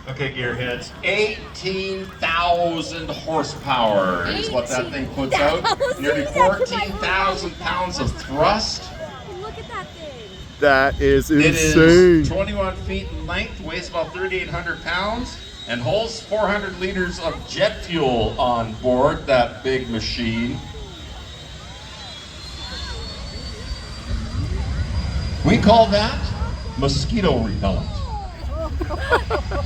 Okay, gearheads, 18,000 horsepower is what that thing puts out. Nearly 14,000 pounds of thrust. Look at that thing. That is It insane. is 21 feet in length, weighs about 3,800 pounds, and holds 400 liters of jet fuel on board that big machine. We call that mosquito repellent.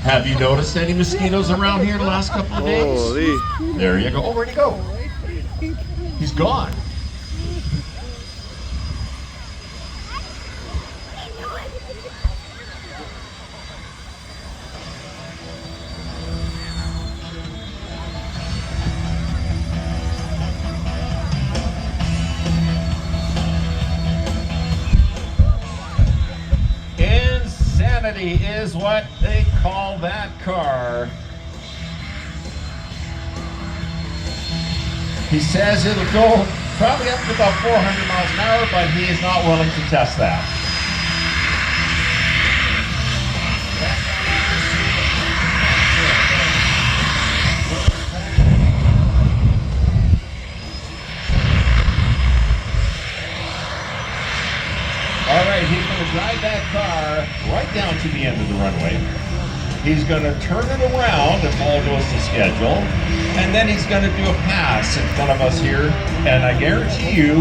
Have you noticed any mosquitoes around here the last couple of days? Holy. There you go. Oh, where'd he go? He's gone. Insanity is what they call that car. He says it'll go probably up to about 400 miles an hour, but he is not willing to test that. All right, he's going to drive that car right down to the end of the runway. He's going to turn it around if all goes to schedule, and then he's going to do a pass in front of us here, and I guarantee you